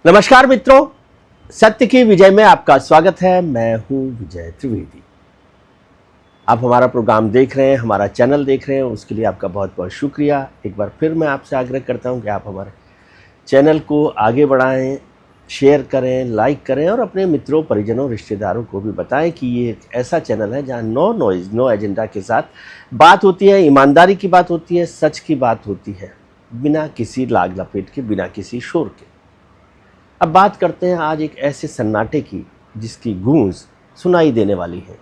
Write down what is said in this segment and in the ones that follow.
नमस्कार मित्रों, सत्य की विजय में आपका स्वागत है। मैं हूं विजय त्रिवेदी। आप हमारा प्रोग्राम देख रहे हैं, हमारा चैनल देख रहे हैं, उसके लिए आपका बहुत बहुत शुक्रिया। एक बार फिर मैं आपसे आग्रह करता हूं कि आप हमारे चैनल को आगे बढ़ाएं, शेयर करें, लाइक करें और अपने मित्रों, परिजनों, रिश्तेदारों को भी बताएं कि ये एक ऐसा चैनल है जहां नो नॉइज, नो एजेंडा के साथ बात होती है, ईमानदारी की बात होती है, सच की बात होती है, बिना किसी लाग लपेट के, बिना किसी शोर के। अब बात करते हैं आज एक ऐसे सन्नाटे की जिसकी गूंज सुनाई देने वाली है।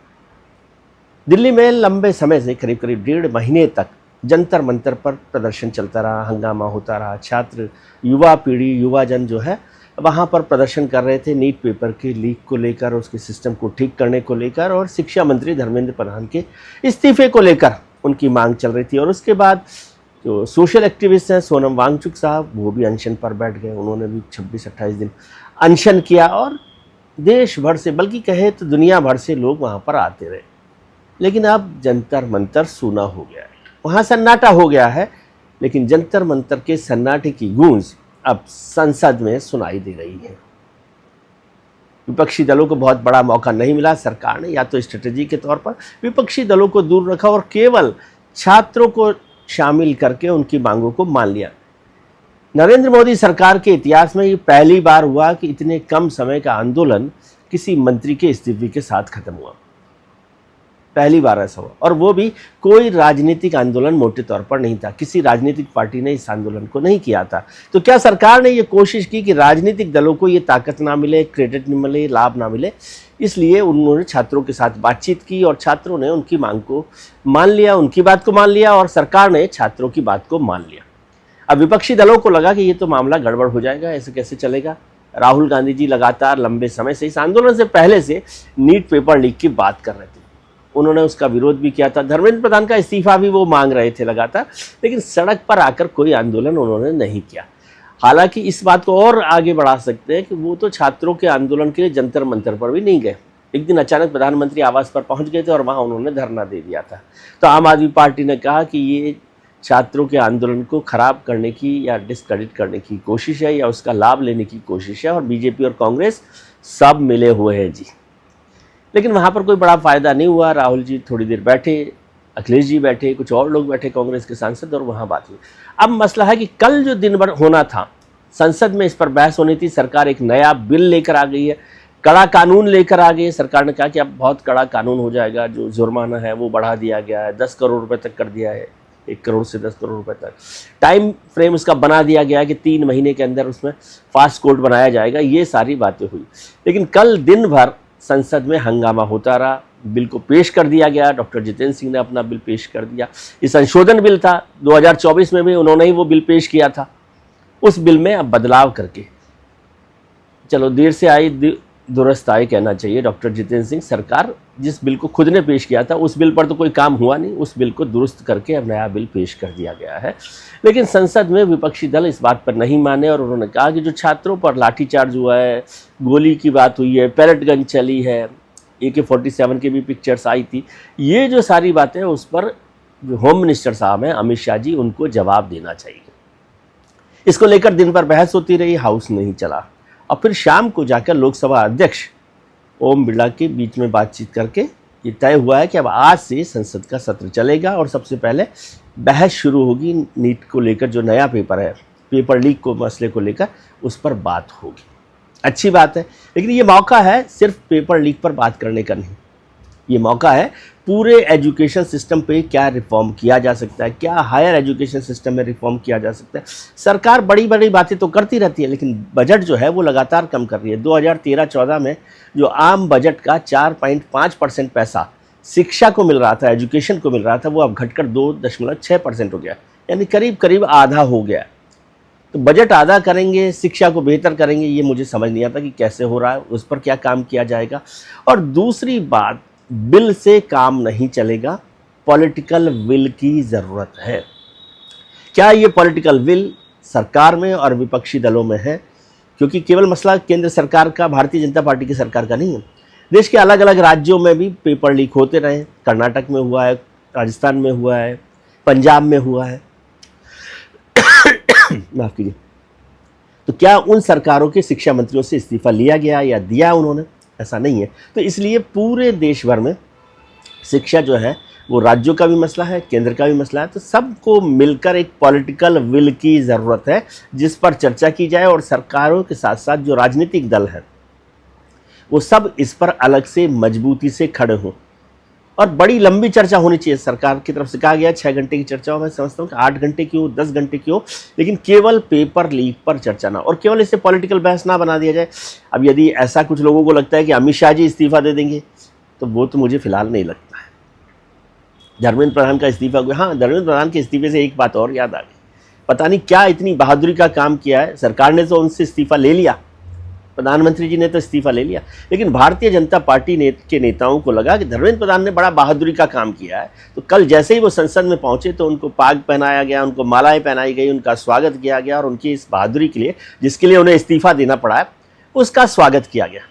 दिल्ली में लंबे समय से करीब करीब 1.5 महीने तक जंतर मंतर पर प्रदर्शन चलता रहा, हंगामा होता रहा। छात्र, युवा पीढ़ी, युवा जन जो है वहाँ पर प्रदर्शन कर रहे थे नीट पेपर के लीक को लेकर, उसके सिस्टम को ठीक करने को लेकर और शिक्षा मंत्री धर्मेंद्र प्रधान के इस्तीफे को लेकर उनकी मांग चल रही थी। और उसके बाद जो सोशल एक्टिविस्ट हैं सोनम वांगचुक साहब, वो भी अनशन पर बैठ गए। उन्होंने भी 26-28 दिन अनशन किया और देश भर से, बल्कि कहे तो दुनिया भर से लोग वहाँ पर आते रहे। लेकिन अब जंतर मंतर सूना हो गया है, वहाँ सन्नाटा हो गया है। लेकिन जंतर मंतर के सन्नाटे की गूंज अब संसद में सुनाई दे रही है। विपक्षी दलों को बहुत बड़ा मौका नहीं मिला। सरकार ने या तो स्ट्रेटेजी के तौर पर विपक्षी दलों को दूर रखा और केवल छात्रों को शामिल करके उनकी मांगों को मान लिया। नरेंद्र मोदी सरकार के इतिहास में ये पहली बार हुआ कि इतने कम समय का आंदोलन किसी मंत्री के इस्तीफे के साथ खत्म हुआ। पहली बार ऐसा हुआ, और वो भी कोई राजनीतिक आंदोलन मोटे तौर पर नहीं था। किसी राजनीतिक पार्टी ने इस आंदोलन को नहीं किया था। तो क्या सरकार ने ये कोशिश की कि राजनीतिक दलों को ये ताकत ना मिले, क्रेडिट न मिले, लाभ ना मिले, इसलिए उन्होंने छात्रों के साथ बातचीत की और छात्रों ने उनकी मांग को मान लिया, उनकी बात को मान लिया और सरकार ने छात्रों की बात को मान लिया। अब विपक्षी दलों को लगा कि ये तो मामला गड़बड़ हो जाएगा, ऐसे कैसे चलेगा। राहुल गांधी जी लगातार लंबे समय से, इस आंदोलन से पहले से नीट पेपर लीक की बात कर रहे थे। उन्होंने उसका विरोध भी किया था। धर्मेंद्र प्रधान का इस्तीफा भी वो मांग रहे थे लगातार, लेकिन सड़क पर आकर कोई आंदोलन उन्होंने नहीं किया। हालांकि इस बात को और आगे बढ़ा सकते हैं कि वो तो छात्रों के आंदोलन के लिए जंतर मंतर पर भी नहीं गए। एक दिन अचानक प्रधानमंत्री आवास पर पहुंच गए थे और वहां उन्होंने धरना दे दिया था। तो आम आदमी पार्टी ने कहा कि ये छात्रों के आंदोलन को खराब करने की या डिस्क्रेडिट करने की कोशिश है या उसका लाभ लेने की कोशिश है, और बीजेपी और कांग्रेस सब मिले हुए हैं जी। लेकिन वहाँ पर कोई बड़ा फ़ायदा नहीं हुआ। राहुल जी थोड़ी देर बैठे, अखिलेश जी बैठे, कुछ और लोग बैठे कांग्रेस के सांसद, और वहाँ बात हुई। अब मसला है कि कल जो दिन भर होना था, संसद में इस पर बहस होनी थी। सरकार एक नया बिल लेकर आ गई है, कड़ा कानून लेकर आ गई है। सरकार ने कहा कि अब बहुत कड़ा कानून हो जाएगा, जो जुर्माना है वो बढ़ा दिया गया है, 10 करोड़ रुपए तक कर दिया है, 1 करोड़ से 10 करोड़ रुपए तक। टाइम फ्रेम उसका बना दिया गया है कि 3 महीने के अंदर उसमें फास्ट कोर्ट बनाया जाएगा। ये सारी बातें हुई। लेकिन कल दिन भर संसद में हंगामा होता रहा। बिल को पेश कर दिया गया, डॉक्टर जितेंद्र सिंह ने अपना बिल पेश कर दिया। ये संशोधन बिल था, 2024 में भी उन्होंने ही वो बिल पेश किया था। उस बिल में अब बदलाव करके, चलो देर से आई दुरुस्त आई कहना चाहिए, डॉक्टर जितेंद्र सिंह सरकार जिस बिल को खुद ने पेश किया था उस बिल पर तो कोई काम हुआ नहीं। उस बिल को दुरुस्त करके अब नया बिल पेश कर दिया गया है। लेकिन संसद में विपक्षी दल इस बात पर नहीं माने और उन्होंने कहा कि जो छात्रों पर लाठीचार्ज हुआ है, गोली की बात हुई है, पैलेट गन चली है, AK-47 की भी पिक्चर्स आई थी, ये जो सारी बातें उस पर जो होम मिनिस्टर साहब हैं अमित शाह जी, उनको जवाब देना चाहिए। इसको लेकर दिन भर बहस होती रही, हाउस नहीं चला। और फिर शाम को जाकर लोकसभा अध्यक्ष ओम बिरला के बीच में बातचीत करके ये तय हुआ है कि अब आज से संसद का सत्र चलेगा और सबसे पहले बहस शुरू होगी नीट को लेकर। जो नया पेपर है, पेपर लीक को मसले को लेकर, उस पर बात होगी। अच्छी बात है, लेकिन ये मौका है सिर्फ पेपर लीक पर बात करने का नहीं। ये मौका है पूरे एजुकेशन सिस्टम पे क्या रिफॉर्म किया जा सकता है, क्या हायर एजुकेशन सिस्टम में रिफॉर्म किया जा सकता है। सरकार बड़ी बड़ी बातें तो करती रहती है, लेकिन बजट जो है वो लगातार कम कर रही है। 2013-14 में जो आम बजट का 4.5% पैसा शिक्षा को मिल रहा था, एजुकेशन को मिल रहा था, वो अब घटकर 2.6% हो गया, यानी करीब करीब आधा हो गया। तो बजट आधा करेंगे, शिक्षा को बेहतर करेंगे, ये मुझे समझ नहीं आता कि कैसे हो रहा है, उस पर क्या काम किया जाएगा। और दूसरी बात, बिल से काम नहीं चलेगा, पॉलिटिकल विल की ज़रूरत है। क्या ये पॉलिटिकल विल सरकार में और विपक्षी दलों में है? क्योंकि केवल मसला केंद्र सरकार का, भारतीय जनता पार्टी की सरकार का नहीं है। देश के अलग अलग राज्यों में भी पेपर लीक होते रहे। कर्नाटक में हुआ है, राजस्थान में हुआ है, पंजाब में हुआ है, माफ़ कीजिए। तो क्या उन सरकारों के शिक्षा मंत्रियों से इस्तीफा लिया गया या दिया उन्होंने? ऐसा नहीं है। तो इसलिए पूरे देश भर में शिक्षा जो है वो राज्यों का भी मसला है, केंद्र का भी मसला है। तो सबको मिलकर एक पॉलिटिकल विल की ज़रूरत है जिस पर चर्चा की जाए, और सरकारों के साथ साथ जो राजनीतिक दल हैं वो सब इस पर अलग से मजबूती से खड़े हों। और बड़ी लंबी चर्चा होनी चाहिए। सरकार की तरफ से कहा गया 6 घंटे की चर्चा हो, मैं समझता हूँ कि 8 घंटे की हो, 10 घंटे की हो, लेकिन केवल पेपर लीक पर चर्चा ना, और केवल इसे पॉलिटिकल बहस ना बना दिया जाए। अब यदि ऐसा कुछ लोगों को लगता है कि अमित शाह जी इस्तीफा दे देंगे, तो वो तो मुझे फिलहाल नहीं लगता है। धर्मेंद्र प्रधान का इस्तीफा हुआ, हाँ, धर्मेंद्र प्रधान के इस्तीफे से एक बात और याद आ गई। पता नहीं क्या इतनी बहादुरी का काम किया है, सरकार ने तो उनसे इस्तीफा ले लिया, प्रधानमंत्री जी ने तो इस्तीफा ले लिया, लेकिन भारतीय जनता पार्टी के नेताओं को लगा कि धर्मेंद्र प्रधान ने बड़ा बहादुरी का काम किया है। तो कल जैसे ही वो संसद में पहुंचे तो उनको पाग पहनाया गया, उनको मालाएं पहनाई गई, उनका स्वागत किया गया, और उनकी इस बहादुरी के लिए, जिसके लिए उन्हें इस्तीफा देना पड़ा है, उसका स्वागत किया गया।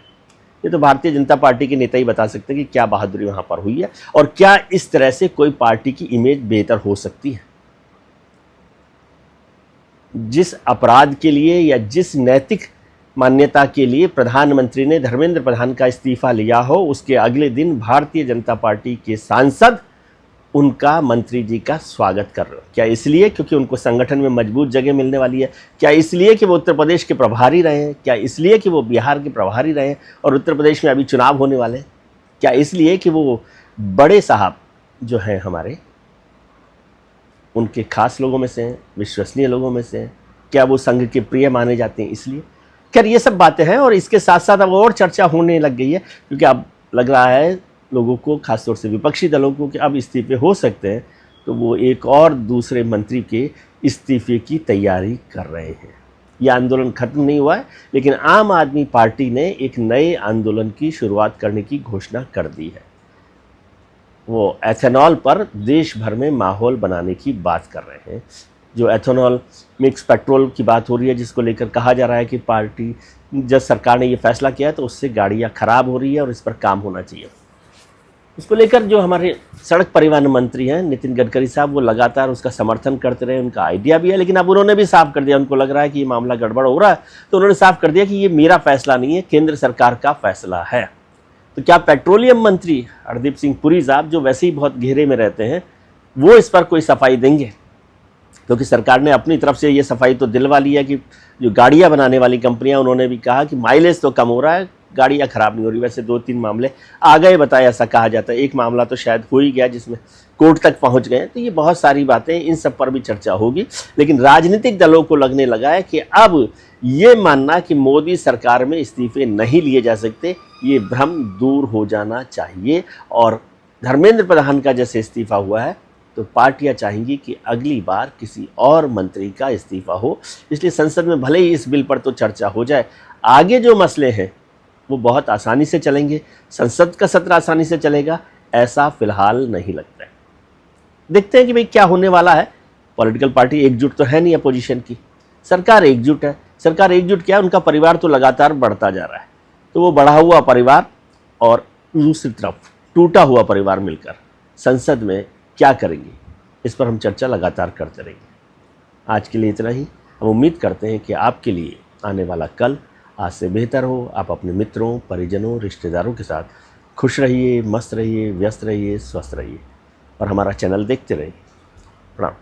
ये तो भारतीय जनता पार्टी के नेता ही बता सकते हैं कि क्या बहादुरी वहां पर हुई है, और क्या इस तरह से कोई पार्टी की इमेज बेहतर हो सकती है। जिस अपराध के लिए या जिस नैतिक मान्यता के लिए प्रधानमंत्री ने धर्मेंद्र प्रधान का इस्तीफा लिया हो, उसके अगले दिन भारतीय जनता पार्टी के सांसद उनका मंत्री जी का स्वागत कर रहे हो। क्या इसलिए क्योंकि उनको संगठन में मजबूत जगह मिलने वाली है? क्या इसलिए कि वो उत्तर प्रदेश के प्रभारी रहे हैं? क्या इसलिए कि वो बिहार के प्रभारी रहे हैं और उत्तर प्रदेश में अभी चुनाव होने वाले हैं? क्या इसलिए कि वो बड़े साहब जो हैं हमारे, उनके खास लोगों में से हैं, विश्वसनीय लोगों में से हैं? क्या वो संघ के प्रिय माने जाते हैं इसलिए? खैर, ये सब बातें हैं, और इसके साथ साथ अब और चर्चा होने लग गई है, क्योंकि अब लग रहा है लोगों को, खासतौर से विपक्षी दलों को, कि अब इस्तीफे हो सकते हैं। तो वो एक और दूसरे मंत्री के इस्तीफे की तैयारी कर रहे हैं। यह आंदोलन खत्म नहीं हुआ है, लेकिन आम आदमी पार्टी ने एक नए आंदोलन की शुरुआत करने की घोषणा कर दी है। वो एथेनॉल पर देश भर में माहौल बनाने की बात कर रहे हैं। जो एथेनॉल मिक्स पेट्रोल की बात हो रही है, जिसको लेकर कहा जा रहा है कि पार्टी, जब सरकार ने ये फैसला किया है तो उससे गाड़ियाँ खराब हो रही है और इस पर काम होना चाहिए। उसको लेकर जो हमारे सड़क परिवहन मंत्री हैं नितिन गडकरी साहब, वो लगातार उसका समर्थन करते रहे, उनका आइडिया भी है, लेकिन अब उन्होंने भी साफ कर दिया, उनको लग रहा है कि ये मामला गड़बड़ हो रहा है, तो उन्होंने साफ कर दिया कि ये मेरा फैसला नहीं है, केंद्र सरकार का फैसला है। तो क्या पेट्रोलियम मंत्री हरदीप सिंह पुरी साहब, जो वैसे ही बहुत घेरे में रहते हैं, वो इस पर कोई सफाई देंगे? क्योंकि सरकार ने अपनी तरफ से ये सफाई तो दिलवा ली है कि जो गाड़ियाँ बनाने वाली कंपनियाँ, उन्होंने भी कहा कि माइलेज तो कम हो रहा है, गाड़ियाँ ख़राब नहीं हो रही। वैसे 2-3 मामले आ गए बताए, ऐसा कहा जाता है। एक मामला तो शायद हो ही गया जिसमें कोर्ट तक पहुँच गए। तो ये बहुत सारी बातें, इन सब पर भी चर्चा होगी। लेकिन राजनीतिक दलों को लगने लगा है कि अब ये मानना कि मोदी सरकार में इस्तीफे नहीं लिए जा सकते, ये भ्रम दूर हो जाना चाहिए। और धर्मेंद्र प्रधान का जैसे इस्तीफा हुआ है, तो पार्टियां चाहेंगी कि अगली बार किसी और मंत्री का इस्तीफा हो। इसलिए संसद में भले ही इस बिल पर तो चर्चा हो जाए, आगे जो मसले हैं वो बहुत आसानी से चलेंगे, संसद का सत्र आसानी से चलेगा, ऐसा फिलहाल नहीं लगता है। देखते हैं कि भाई क्या होने वाला है। पॉलिटिकल पार्टी एकजुट तो है नहीं अपोजिशन की, सरकार एकजुट है। सरकार एकजुट क्या है, उनका परिवार तो लगातार बढ़ता जा रहा है, तो वो बढ़ा हुआ परिवार और दूसरी तरफ टूटा हुआ परिवार मिलकर संसद में क्या करेंगे, इस पर हम चर्चा लगातार करते रहेंगे। आज के लिए इतना ही। हम उम्मीद करते हैं कि आपके लिए आने वाला कल आज से बेहतर हो। आप अपने मित्रों, परिजनों, रिश्तेदारों के साथ खुश रहिए, मस्त रहिए, व्यस्त रहिए, स्वस्थ रहिए, और हमारा चैनल देखते रहिए। प्रणाम।